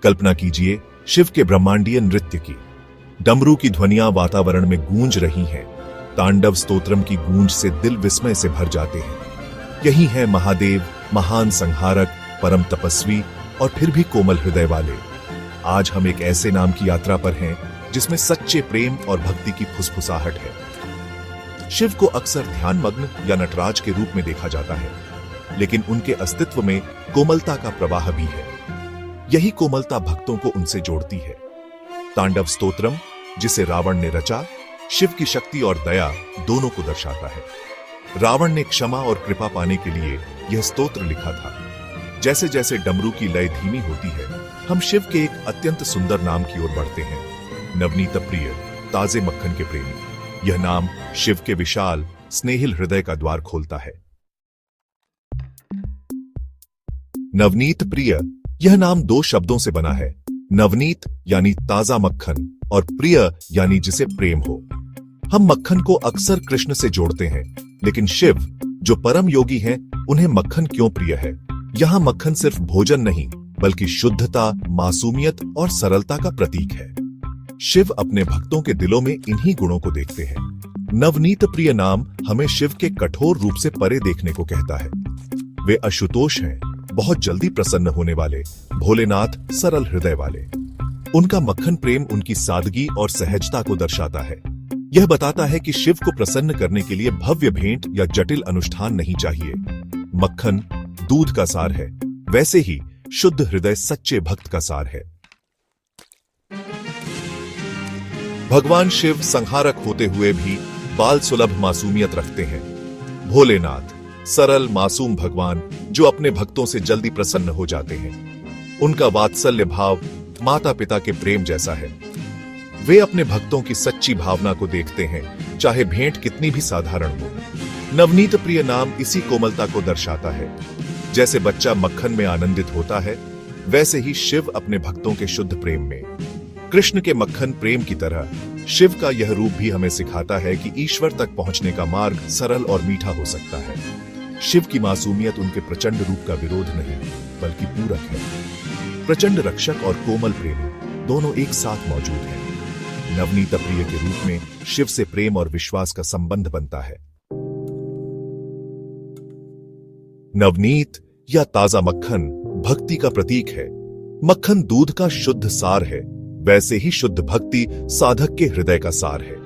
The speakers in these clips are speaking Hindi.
कल्पना कीजिए शिव के ब्रह्मांडीय नृत्य की। डमरू की ध्वनियां वातावरण में गूंज रही हैं। तांडव स्तोत्रम की गूंज से दिल विस्मय से भर जाते हैं। यही है महादेव, महान संहारक, परम तपस्वी और फिर भी कोमल हृदय वाले। आज हम एक ऐसे नाम की यात्रा पर हैं जिसमें सच्चे प्रेम और भक्ति की फुसफुसाहट है। शिव को अक्सर ध्यानमग्न या नटराज के रूप में देखा जाता है, लेकिन उनके अस्तित्व में कोमलता का प्रवाह भी है। यही कोमलता भक्तों को उनसे जोड़ती है। तांडव स्तोत्रम, जिसे रावण ने रचा, शिव की शक्ति और दया दोनों को दर्शाता है। रावण ने क्षमा और कृपा पाने के लिए यह स्तोत्र लिखा था। जैसे जैसे डमरू की लय धीमी होती है, हम शिव के एक अत्यंत सुंदर नाम की ओर बढ़ते हैं, नवनीत प्रिय, ताजे मक्खन के प्रेमी। यह नाम शिव के विशाल स्नेहिल हृदय का द्वार खोलता है। नवनीत प्रिय, यह नाम दो शब्दों से बना है। नवनीत यानी ताजा मक्खन और प्रिय यानी जिसे प्रेम हो। हम मक्खन को अक्सर कृष्ण से जोड़ते हैं, लेकिन शिव जो परम योगी हैं, उन्हें मक्खन क्यों प्रिय है? यहाँ मक्खन सिर्फ भोजन नहीं, बल्कि शुद्धता, मासूमियत और सरलता का प्रतीक है। शिव अपने भक्तों के दिलों में इन्हीं गुणों को देखते हैं। नवनीत प्रिय नाम हमें शिव के कठोर रूप से परे देखने को कहता है। वे आशुतोष हैं, बहुत जल्दी प्रसन्न होने वाले, भोलेनाथ, सरल हृदय वाले। उनका मक्खन प्रेम उनकी सादगी और सहजता को दर्शाता है। यह बताता है कि शिव को प्रसन्न करने के लिए भव्य भेंट या जटिल अनुष्ठान नहीं चाहिए। मक्खन दूध का सार है, वैसे ही शुद्ध हृदय सच्चे भक्त का सार है। भगवान शिव संहारक होते हुए भी बाल सुलभ मासूमियत रखते हैं। भोलेनाथ, सरल मासूम भगवान जो अपने भक्तों से जल्दी प्रसन्न हो जाते हैं। उनका वात्सल्य भाव माता पिता के प्रेम जैसा है। वे अपने भक्तों की सच्ची भावना को देखते हैं, चाहे भेंट कितनी भी साधारण हो। नवनीत प्रिय नाम इसी कोमलता को दर्शाता है। जैसे बच्चा मक्खन में आनंदित होता है, वैसे ही शिव अपने भक्तों के शुद्ध प्रेम में। कृष्ण के मक्खन प्रेम की तरह शिव का यह रूप भी हमें सिखाता है कि ईश्वर तक पहुंचने का मार्ग सरल और मीठा हो सकता है। शिव की मासूमियत उनके प्रचंड रूप का विरोध नहीं, बल्कि पूरक है। प्रचंड रक्षक और कोमल प्रेमी दोनों एक साथ मौजूद हैं। नवनीत प्रिय के रूप में शिव से प्रेम और विश्वास का संबंध बनता है। नवनीत या ताजा मक्खन भक्ति का प्रतीक है। मक्खन दूध का शुद्ध सार है, वैसे ही शुद्ध भक्ति साधक के हृदय का सार है।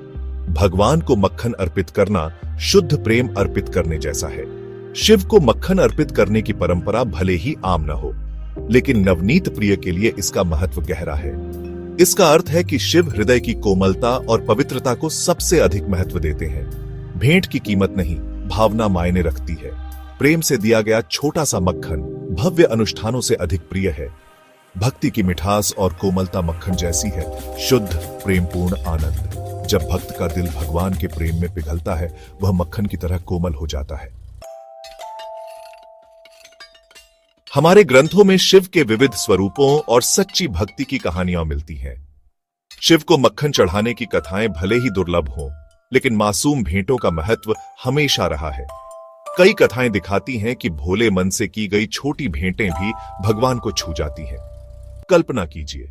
भगवान को मक्खन अर्पित करना शुद्ध प्रेम अर्पित करने जैसा है। शिव को मक्खन अर्पित करने की परंपरा भले ही आम न हो, लेकिन नवनीत प्रिय के लिए इसका महत्व गहरा है। इसका अर्थ है कि शिव हृदय की कोमलता और पवित्रता को सबसे अधिक महत्व देते हैं। भेंट की कीमत नहीं, भावना मायने रखती है। प्रेम से दिया गया छोटा सा मक्खन भव्य अनुष्ठानों से अधिक प्रिय है। भक्ति की मिठास और कोमलता मक्खन जैसी है, शुद्ध प्रेमपूर्ण आनंद। जब भक्त का दिल भगवान के प्रेम में पिघलता है, वह मक्खन की तरह कोमल हो जाता है। हमारे ग्रंथों में शिव के विविध स्वरूपों और सच्ची भक्ति की कहानियां मिलती हैं। शिव को मक्खन चढ़ाने की कथाएं भले ही दुर्लभ हों, लेकिन मासूम भेंटों का महत्व हमेशा रहा है। कई कथाएं दिखाती हैं कि भोले मन से की गई छोटी भेंटें भी भगवान को छू जाती हैं। कल्पना कीजिए,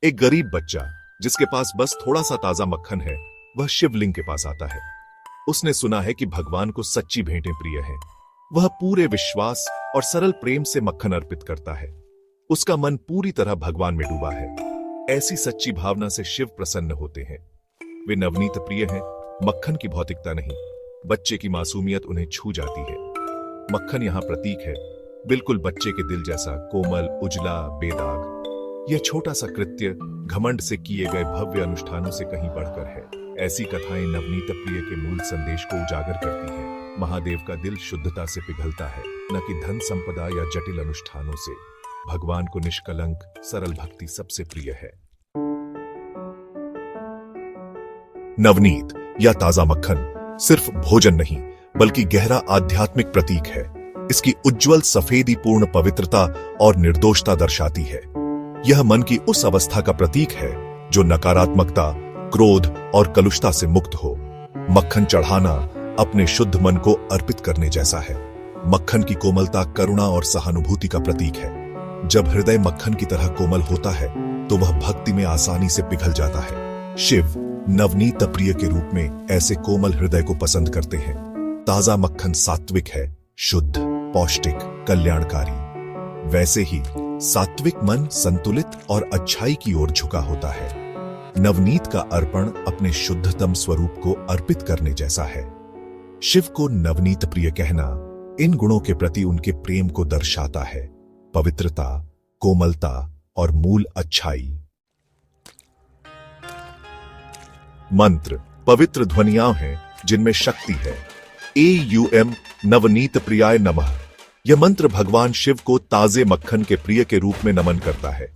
एक गरीब बच्चा जिसके पास बस थोड़ा सा ताजा मक्खन है, वह शिवलिंग के पास आता है। उसने सुना है कि भगवान को सच्ची भेंटें प्रिय हैं। वह पूरे विश्वास और सरल प्रेम से मक्खन अर्पित करता है। उसका मन पूरी तरह भगवान में डूबा है। ऐसी सच्ची भावना से शिव प्रसन्न होते हैं। वे नवनीत प्रिय हैं, मक्खन की भौतिकता नहीं, बच्चे की मासूमियत उन्हें छू जाती है। मक्खन यहाँ प्रतीक है, बिल्कुल बच्चे के दिल जैसा कोमल, उजला, बेदाग। यह छोटा सा कृत्य घमंड से किए गए भव्य अनुष्ठानों से कहीं बढ़कर है। ऐसी कथाएं नवनीत प्रिय के मूल संदेश को उजागर करती हैं। महादेव का दिल शुद्धता से पिघलता है, न कि धन संपदा या जटिल अनुष्ठानों से। भगवान को निष्कलंक सरल भक्ति सबसे प्रिय है। नवनीत या ताजा मक्खन सिर्फ भोजन नहीं, बल्कि गहरा आध्यात्मिक प्रतीक है। इसकी उज्जवल सफेदी पूर्ण पवित्रता और निर्दोषता दर्शाती है। यह मन की उस अवस्था का प्रतीक है जो नकारात्मकता, क्रोध और कलुषता से मुक्त हो। मक्खन चढ़ाना अपने शुद्ध मन को अर्पित करने जैसा है। मक्खन की कोमलता करुणा और सहानुभूति का प्रतीक है। जब हृदय मक्खन की तरह कोमल होता है तो वह भक्ति में आसानी से पिघल जाता है। शिव नवनीत प्रिय के रूप में ऐसे कोमल हृदय को पसंद करते हैं। ताजा मक्खन सात्विक है, शुद्ध, पौष्टिक, कल्याणकारी। वैसे ही सात्विक मन संतुलित और अच्छाई की ओर झुका होता है। नवनीत का अर्पण अपने शुद्धतम स्वरूप को अर्पित करने जैसा है। शिव को नवनीत प्रिय कहना इन गुणों के प्रति उनके प्रेम को दर्शाता है। पवित्रता, कोमलता और मूल अच्छाई। मंत्र पवित्र ध्वनियां हैं जिनमें शक्ति है। AUM नवनीत प्रियाय नमः। यह मंत्र भगवान शिव को ताजे मक्खन के प्रिय के रूप में नमन करता है।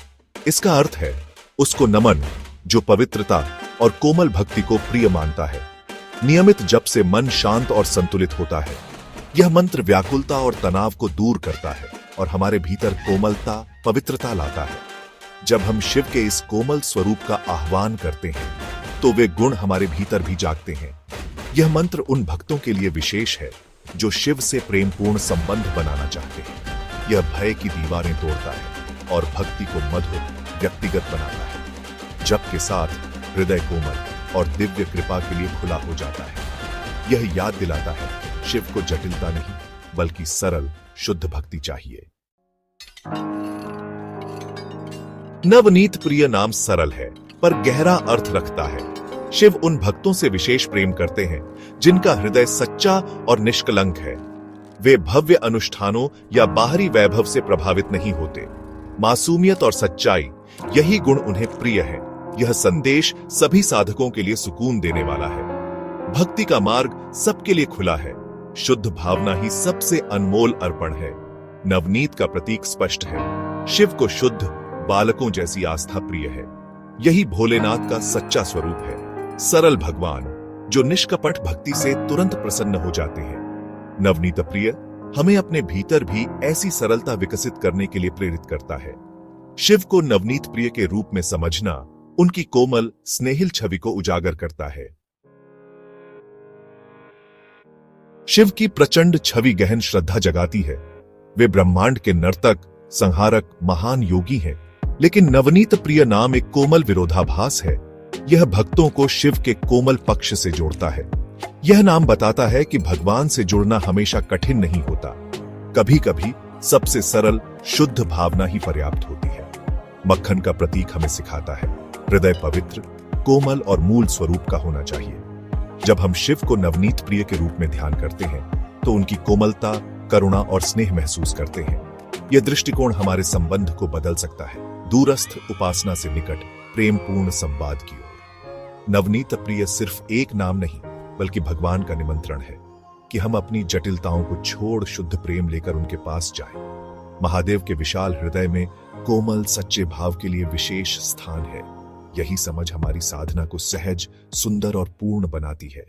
इसका अर्थ है उसको नमन जो पवित्रता और कोमल भक्ति को प्रिय मानता है। नियमित जप से मन शांत और संतुलित होता है। यह मंत्र व्याकुलता और तनाव को दूर करता है और हमारे भीतर कोमलता, पवित्रता लाता है। जब हम शिव के इस कोमल स्वरूप का आह्वान करते हैं तो वे गुण हमारे भीतर भी जागते हैं। यह मंत्र उन भक्तों के लिए विशेष है जो शिव से प्रेमपूर्ण संबंध बनाना चाहते हैं। यह भय की दीवारें तोड़ता है और भक्ति को मधुर, व्यक्तिगत बनाता है। जप के साथ हृदय कोमल और दिव्य कृपा के लिए खुला हो जाता है। यह याद दिलाता है शिव को जटिलता नहीं बल्कि सरल, शुद्ध भक्ति चाहिए। नवनीत प्रिय नाम सरल है पर गहरा अर्थ रखता है। शिव उन भक्तों से विशेष प्रेम करते हैं जिनका हृदय सच्चा और निष्कलंक है। वे भव्य अनुष्ठानों या बाहरी वैभव से प्रभावित नहीं होते। मासूमियत और सच्चाई, यही गुण उन्हें प्रिय है। यह संदेश सभी साधकों के लिए सुकून देने वाला है। भक्ति का मार्ग सबके लिए खुला है। शुद्ध भावना ही सबसे अनमोल अर्पण है। नवनीत का प्रतीक स्पष्ट है। शिव को शुद्ध, बालकों जैसी आस्था प्रिय है। यही भोलेनाथ का सच्चा स्वरूप है। सरल भगवान जो निष्कपट भक्ति से तुरंत प्रसन्न हो जाते हैं। नवनीत प्रिय हमें अपने भीतर भी ऐसी सरलता विकसित करने के लिए प्रेरित करता है। शिव को नवनीत प्रिय के रूप में समझना उनकी कोमल, स्नेहिल छवि को उजागर करता है। शिव की प्रचंड छवि गहन श्रद्धा जगाती है। वे ब्रह्मांड के नर्तक, संहारक, महान योगी हैं। लेकिन नवनीत प्रिय नाम एक कोमल विरोधाभास है। यह भक्तों को शिव के कोमल पक्ष से जोड़ता है। यह नाम बताता है कि भगवान से जुड़ना हमेशा कठिन नहीं होता। कभी कभी सबसे सरल, शुद्ध भावना ही पर्याप्त होती है। मक्खन का प्रतीक हमें सिखाता है हृदय पवित्र, कोमल और मूल स्वरूप का होना चाहिए। जब हम शिव को नवनीत प्रिय के रूप में ध्यान करते हैं तो उनकी कोमलता, करुणा और स्नेह महसूस करते हैं। यह दृष्टिकोण हमारे संबंध को बदल सकता है, दूरस्थ उपासना से निकट प्रेमपूर्ण संवाद की ओर। नवनीत प्रिय सिर्फ एक नाम नहीं बल्कि भगवान का निमंत्रण है कि हम अपनी जटिलताओं को छोड़ शुद्ध प्रेम लेकर उनके पास जाएं। महादेव के विशाल हृदय में कोमल, सच्चे भाव के लिए विशेष स्थान है। यही समझ हमारी साधना को सहज, सुंदर और पूर्ण बनाती है।